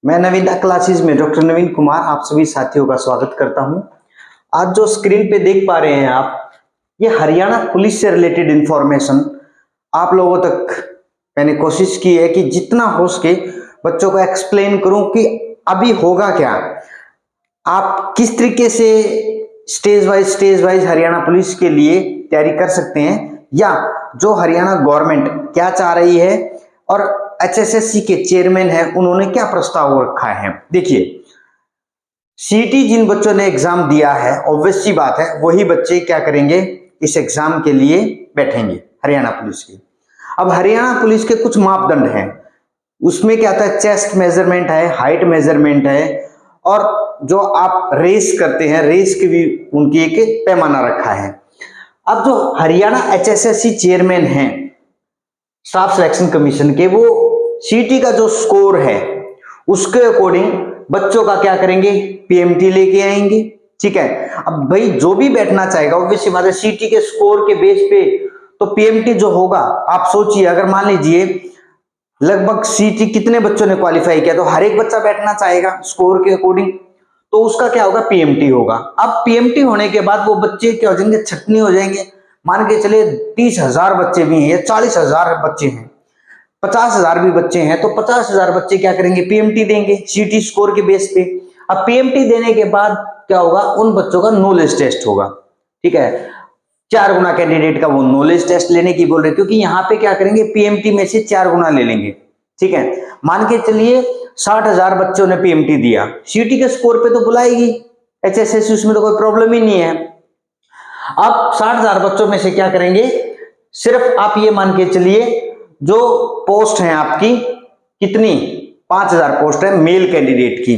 मैं नवीनता क्लासेस में डॉक्टर नवीन कुमार आप सभी साथियों का स्वागत करता हूं। आज जो स्क्रीन पे देख पा रहे हैं आप, ये हरियाणा पुलिस से रिलेटेड इंफॉर्मेशन आप लोगों तक मैंने कोशिश की है कि जितना हो सके बच्चों को एक्सप्लेन करूं कि अभी होगा क्या, आप किस तरीके से स्टेज वाइज हरियाणा पुलिस के लिए तैयारी कर सकते हैं, या जो हरियाणा गवर्नमेंट क्या चाह रही है और एचएसएससी के चेयरमैन हैं उन्होंने क्या प्रस्ताव रखा है। देखिए, सीटी जिन बच्चों ने एग्जाम दिया है, ऑब्वियस सी बात है वही बच्चे क्या करेंगे, इस एग्जाम के लिए बैठेंगे हरियाणा पुलिस के। अब हरियाणा पुलिस के कुछ मापदंड हैं, उसमें क्या होता है, चेस्ट मेजरमेंट है, हाइट मेजरमेंट है, और जो आप रेस करते हैं, रेस की भी उनकी एक पैमाना रखा है। अब जो हरियाणा एचएसएससी चेयरमैन हैं स्टाफ सिलेक्शन कमीशन के, वो सीटी का जो स्कोर है उसके अकॉर्डिंग बच्चों का क्या करेंगे, पीएमटी लेके आएंगे। ठीक है, अब भाई जो भी बैठना चाहेगा ऑब्वियसली बात है सीटी के स्कोर के बेस पे तो पीएमटी जो होगा, आप सोचिए अगर मान लीजिए लगभग सीटी कितने बच्चों ने क्वालिफाई किया, तो हर एक बच्चा बैठना चाहेगा स्कोर के अकॉर्डिंग, तो उसका क्या होगा, पीएमटी होगा। अब पीएमटी होने के बाद वो बच्चे क्या हो जाएंगे, छटनी हो जाएंगे। मान के चलिए 30,000 बच्चे भी हैं या 40,000 बच्चे हैं, 50,000 भी बच्चे हैं, तो 50,000 बच्चे क्या करेंगे, पीएमटी देंगे सीटी स्कोर के बेस पे। अब पीएमटी देने के बाद क्या होगा, उन बच्चों का नॉलेज टेस्ट होगा। ठीक है, 4 गुना कैंडिडेट का वो नॉलेज टेस्ट लेने की बोल रहे, क्योंकि यहाँ पे क्या करेंगे, पीएमटी में से 4 गुना ले लेंगे। ठीक है, मान के चलिए 60,000 बच्चों ने पीएमटी दिया, सीटी के स्कोर पे तो बुलाएगी एचएसएससी, उसमें तो कोई प्रॉब्लम ही नहीं है। अब 60,000 बच्चों में से क्या करेंगे, सिर्फ आप ये मान के चलिए जो पोस्ट है आपकी कितनी, 5,000 पोस्ट है मेल कैंडिडेट की,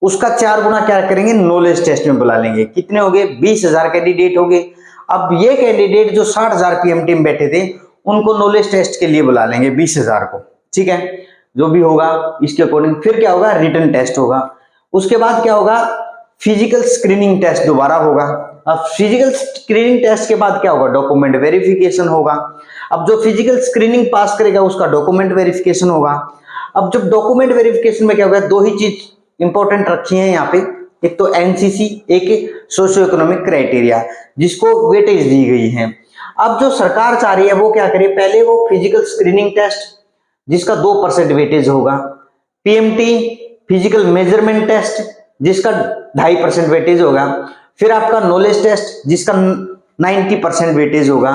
उसका 4 गुना क्या करेंगे, नॉलेज टेस्ट में बुला लेंगे। कितने हो गए, 20,000 कैंडिडेट हो गए। अब ये कैंडिडेट जो 60,000 पीएमटी में बैठे थे उनको नॉलेज टेस्ट के लिए बुला लेंगे 20,000 को। ठीक है, जो भी होगा इसके अकॉर्डिंग फिर क्या होगा, रिटन टेस्ट होगा। उसके बाद क्या होगा, फिजिकल स्क्रीनिंग टेस्ट दोबारा होगा। अब फिजिकल स्क्रीनिंग टेस्ट के बाद क्या होगा, डॉक्यूमेंट वेरिफिकेशन होगा। अब जो फिजिकल स्क्रीनिंग पास करेगा उसका डॉक्यूमेंट वेरिफिकेशन होगा। अब जब डॉक्यूमेंट वेरिफिकेशन में क्या होगा, 2 ही चीज इंपॉर्टेंट रखी है यहाँ पे, एक तो एनसीसी, एक सोशियो इकोनॉमिक क्राइटेरिया, जिसको वेटेज दी गई है। अब जो सरकार चाह रही है वो क्या करे, पहले वो फिजिकल स्क्रीनिंग टेस्ट जिसका 2% वेटेज होगा, पीएमटी फिजिकल मेजरमेंट टेस्ट जिसका 2.5% वेटेज होगा, फिर आपका नॉलेज टेस्ट जिसका 90% वेटेज होगा,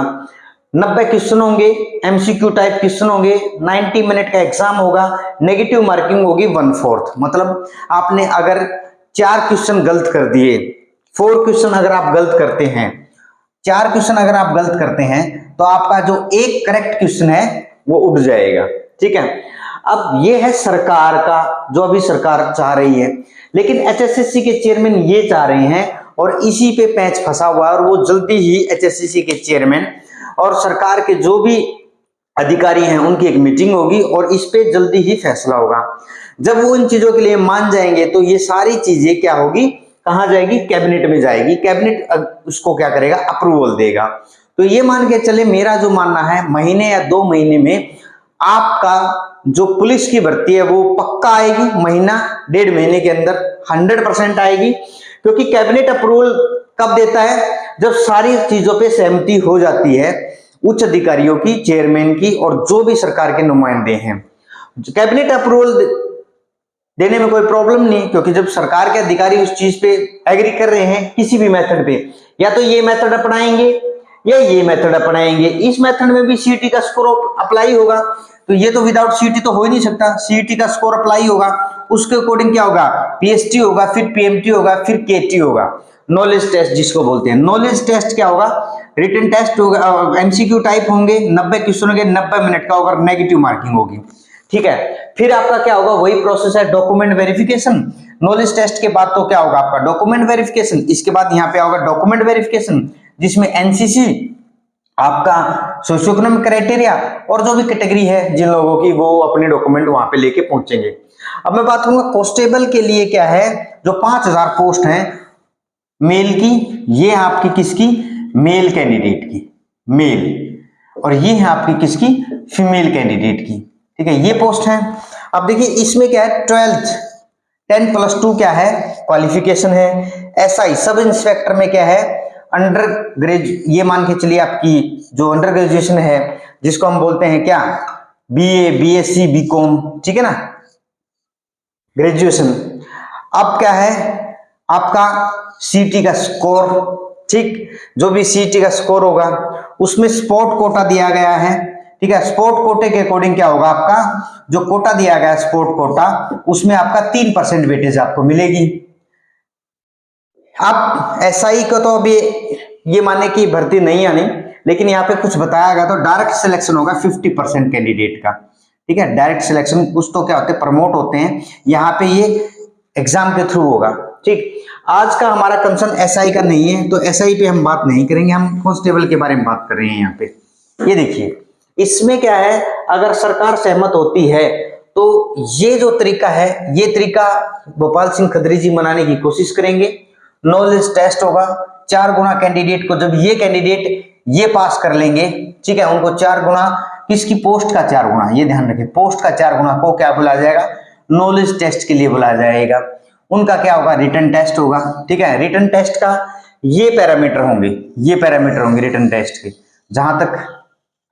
90 क्वेश्चन होंगे, एमसीक्यू टाइप क्वेश्चन होंगे, 90 मिनट का एग्जाम होगा, नेगेटिव मार्किंग होगी 1/4। मतलब आपने अगर 4 क्वेश्चन गलत कर दिए, 4 क्वेश्चन अगर आप गलत करते हैं, 4 क्वेश्चन अगर आप गलत करते हैं तो आपका जो एक करेक्ट क्वेश्चन है वो उड़ जाएगा। ठीक है, अब ये है सरकार का जो अभी सरकार चाह रही है, लेकिन एचएसएससी के चेयरमैन ये चाह रहे हैं और इसी पे पैंच फंसा हुआ है, और वो जल्दी ही एचएसएससी के चेयरमैन और सरकार के जो भी अधिकारी हैं उनकी एक मीटिंग होगी और इस पे जल्दी ही फैसला होगा। जब वो इन चीजों के लिए मान जाएंगे तो ये सारी चीजें क्या होगी, कहां जाएगी, कैबिनेट में जाएगी। कैबिनेट उसको क्या करेगा, अप्रूवल देगा। तो ये मान के चले, मेरा जो मानना है महीने या 2 महीने में आपका जो पुलिस की भर्ती है वो पक्का आएगी, महीना 1.5 महीने के अंदर 100% आएगी। क्योंकि कैबिनेट अप्रूवल कब देता है, जब सारी चीजों पे सहमति हो जाती है उच्च अधिकारियों की, चेयरमैन की और जो भी सरकार के नुमाइंदे हैं। कैबिनेट अप्रूवल देने में कोई प्रॉब्लम नहीं, क्योंकि जब सरकार के अधिकारी उस चीज पे एग्री कर रहे हैं किसी भी मेथड पे, या तो ये मेथड अपनाएंगे या ये मेथड अपनाएंगे, इस मेथड में भी सीटी का स्कोर अप्लाई होगा, तो ये तो विदाउट सीटी तो हो ही नहीं सकता, सीटी का स्कोर अप्लाई होगा, उसके अकॉर्डिंग क्या होगा, पीएसटी होगा, फिर पीएमटी होगा, फिर केटी होगा, नॉलेज टेस्ट जिसको बोलते हैं। नॉलेज टेस्ट क्या होगा, रिटन टेस्ट होगा, एमसीक्यू टाइप होंगे, 90 क्वेश्चन होंगे, 90 मिनट का होगा, नेगेटिव मार्किंग होगी। ठीक है, फिर आपका क्या होगा, वही प्रोसेस है, डॉक्यूमेंट वेरिफिकेशन। नॉलेज टेस्ट के बाद तो क्या होगा आपका डॉक्यूमेंट वेरिफिकेशन, इसके बाद यहाँ पे होगा डॉक्यूमेंट वेरिफिकेशन जिसमें एनसीसी, आपका सोशियो इकोनॉमिक क्राइटेरिया और जो भी कैटेगरी है जिन लोगों की, वो अपने डॉक्यूमेंट वहां पे लेके पहुंचेंगे। अब मैं बात करूंगा कांस्टेबल के लिए क्या है, जो 5,000 पोस्ट हैं मेल की, ये है आपकी किसकी, मेल कैंडिडेट की, मेल, और ये है आपकी किसकी, फीमेल कैंडिडेट की। ठीक है, ये पोस्ट है। अब देखिए इसमें क्या है, 10+2 क्या है, क्वालिफिकेशन है। एसआई सब इंस्पेक्टर में क्या है, अंडर ग्रेजुएट, ये मान के चलिए आपकी जो अंडर ग्रेजुएशन है जिसको हम बोलते हैं क्या, बीए, बीएससी, बीकॉम, ठीक है ना, ग्रेजुएशन। अब क्या है आपका सीटी का स्कोर, ठीक, जो भी सीटी का स्कोर होगा उसमें स्पोर्ट कोटा दिया गया है, ठीक है। स्पोर्ट कोटे के अकॉर्डिंग क्या होगा, आपका जो कोटा दिया गया है स्पोर्ट कोटा, उसमें आपका 3% वेटेज आपको मिलेगी। आप एसआई को तो अभी ये माने कि भर्ती नहीं आनी, लेकिन यहाँ पे कुछ बताया गया तो डायरेक्ट सिलेक्शन होगा 50% कैंडिडेट का, ठीक है। डायरेक्ट सिलेक्शन कुछ तो क्या होते हैं, प्रमोट होते हैं, यहाँ पे ये एग्जाम के थ्रू होगा, ठीक। आज का हमारा कंसर्न एसआई का नहीं है, तो एसआई पे हम बात नहीं करेंगे, हम कांस्टेबल के बारे में बात कर रहे हैं यहाँ पे। ये देखिए इसमें क्या है, अगर सरकार सहमत होती है तो ये जो तरीका है, ये तरीका गोपाल सिंह खत्री जी मनाने की कोशिश करेंगे। नॉलेज टेस्ट होगा 4 गुना कैंडिडेट को, जब ये कैंडिडेट ये पास कर लेंगे, ठीक है, उनको 4 गुना, किसकी पोस्ट का 4 गुना, ये ध्यान रखें, पोस्ट का 4 गुना को क्या बुलाया जाएगा, नॉलेज टेस्ट के लिए बुलाया जाएगा। उनका क्या होगा, रिटन टेस्ट होगा, ठीक है। रिटन टेस्ट का ये पैरामीटर होंगे, ये पैरामीटर होंगे रिटन टेस्ट के, जहां तक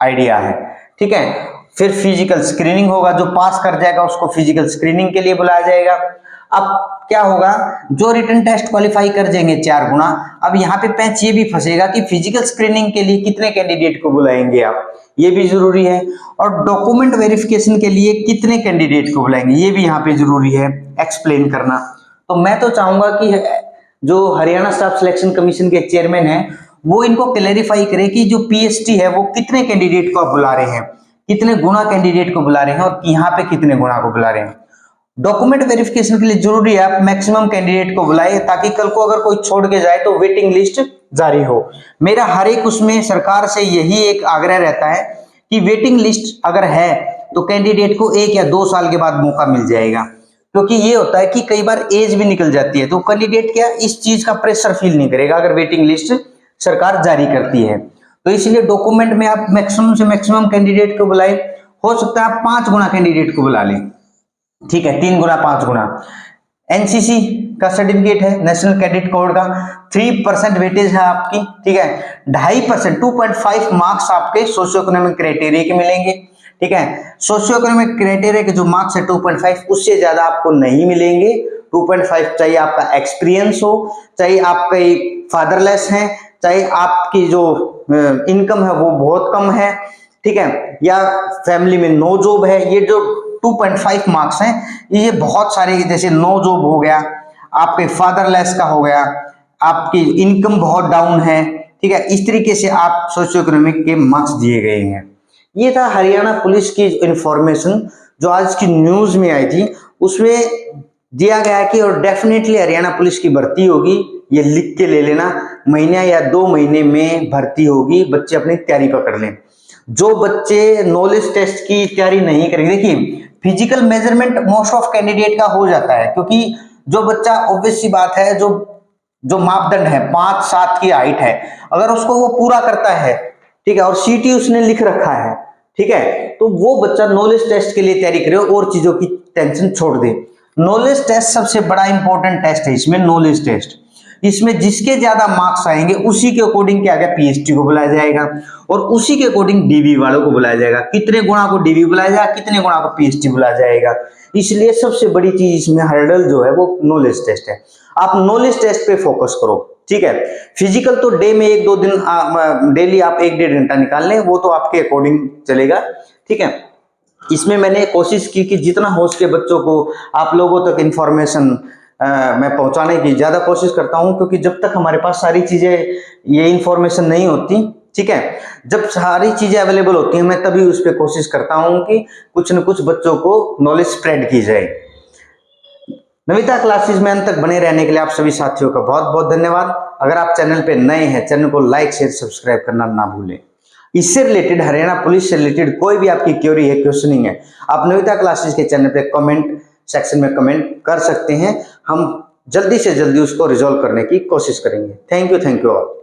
आइडिया है, ठीक है। फिर फिजिकल स्क्रीनिंग होगा, जो पास कर जाएगा उसको फिजिकल स्क्रीनिंग के लिए बुलाया जाएगा। अब क्या होगा, जो रिटन टेस्ट क्वालिफाई कर जाएंगे 4 गुना, अब यहाँ पे पैंच ये भी फंसेगा कि फिजिकल स्क्रीनिंग के लिए कितने कैंडिडेट को बुलाएंगे आप, ये भी जरूरी है। और डॉक्यूमेंट वेरिफिकेशन के लिए कितने कैंडिडेट को बुलाएंगे, ये भी यहाँ पे जरूरी है एक्सप्लेन करना। तो मैं तो चाहूंगा कि जो हरियाणा स्टाफ सिलेक्शन कमीशन के चेयरमैन है वो इनको क्लैरिफाई करे कि जो पीएसटी है वो कितने कैंडिडेट को आप बुला रहे हैं, कितने गुना कैंडिडेट को बुला रहे हैं, और यहाँ पे कितने गुना को बुला रहे हैं। डॉक्यूमेंट वेरिफिकेशन के लिए जरूरी है आप मैक्सिमम कैंडिडेट को बुलाए, ताकि कल को अगर कोई छोड़ के जाए तो वेटिंग लिस्ट जारी हो। मेरा हर एक उसमें सरकार से यही एक आग्रह रहता है कि वेटिंग लिस्ट अगर है तो कैंडिडेट को 1 या 2 साल के बाद मौका मिल जाएगा, क्योंकि ये होता है कि कई बार एज भी निकल जाती है, तो कैंडिडेट क्या इस चीज का प्रेशर फील नहीं करेगा अगर वेटिंग लिस्ट सरकार जारी करती है। तो इसलिए डॉक्यूमेंट में आप मैक्सिमम से मैक्सिमम कैंडिडेट को बुलाए, हो सकता है आप 5 गुना कैंडिडेट को बुला लें, ठीक है, 3 गुना 5 गुना। एनसीसी का सर्टिफिकेट है, नेशनल कैडेट कोड का 3% वेटेज है आपकी, ठीक है। 2.5% 2.5 मार्क्स आपके सोशियो इकोनॉमिक क्राइटेरिया के मिलेंगे, ठीक है। सोशियो इकोनॉमिक क्राइटेरिया के जो मार्क्स है 2.5, उससे ज्यादा आपको नहीं मिलेंगे। 2.5 चाहिए आपका एक्सपीरियंस हो, चाहिए आपके फादरलेस है, चाहे आपकी जो इनकम है वो बहुत कम है, ठीक है, या फैमिली में नो जॉब है। ये जो 2.5 मार्क्स हैं, ये बहुत सारे, जैसे नो जॉब हो गया, आपके फादरलेस का हो गया, आपकी इनकम बहुत डाउन है, ठीक है, इस तरीके से आप सोशियो इकोनॉमिक के मार्क्स दिए गए हैं। ये था हरियाणा पुलिस की इंफॉर्मेशन जो आज की न्यूज में आई थी, उसमें दिया गया कि और डेफिनेटली हरियाणा पुलिस की भर्ती होगी, ये लिख के ले लेना, महीने या 2 महीने में भर्ती होगी, बच्चे अपनी तैयारी पकड़ लें। जो बच्चे नॉलेज टेस्ट की तैयारी नहीं करेंगे, देखिए physical measurement most of candidate का हो जाता है, क्योंकि जो बच्चा ऑब्वियस सी बात है, जो मापदंड है 5'7" की हाइट है, अगर उसको वो पूरा करता है, ठीक है, और सीटी उसने लिख रखा है, ठीक है, तो वो बच्चा नॉलेज टेस्ट के लिए तैयारी करे और चीजों की टेंशन छोड़ दे। नॉलेज टेस्ट सबसे बड़ा इंपॉर्टेंट टेस्ट है इसमें, नॉलेज टेस्ट। इसमें जिसके ज्यादा मार्क्स आएंगे उसी के अकॉर्डिंग क्या गया, पीएचडी को बुलाया जाएगा, और उसी के अकॉर्डिंग डीबी वालों को बुलाया जाएगा। कितने गुणा को डीबी बुलाया जाएगा, कितने गुणा को पीएचडी बुलाया जाएगा। इसलिए सबसे बड़ी चीज इसमें हर्डल जो है वो नॉलेज टेस्ट है। आप नॉलेज टेस्ट पे फोकस करो, ठीक है। फिजिकल तो डे में 1-2 दिन डेली आप 1-1.5 घंटा निकाल लें, वो तो आपके अकॉर्डिंग चलेगा, ठीक है। इसमें मैंने कोशिश की कि जितना हो सके बच्चों को आप लोगों तक इंफॉर्मेशन मैं पहुंचाने की ज्यादा कोशिश करता हूं, क्योंकि जब तक हमारे पास सारी चीजें, ये इंफॉर्मेशन नहीं होती, ठीक है, जब सारी चीजें अवेलेबल होती हैं, मैं तभी उस पर कोशिश करता हूं कि कुछ न कुछ बच्चों को नॉलेज स्प्रेड की जाए। नविता क्लासेस में अंत तक बने रहने के लिए आप सभी साथियों का बहुत बहुत धन्यवाद। अगर आप चैनल पे नए हैं, चैनल को लाइक शेयर सब्सक्राइब करना ना भूलें। इससे रिलेटेड, हरियाणा पुलिस से रिलेटेड कोई भी आपकी क्वेरी है, क्वेश्चनिंग है, आप नविता क्लासेस के चैनल पे कमेंट सेक्शन में कमेंट कर सकते हैं। हम जल्दी से जल्दी उसको रिजॉल्व करने की कोशिश करेंगे। Thank you all.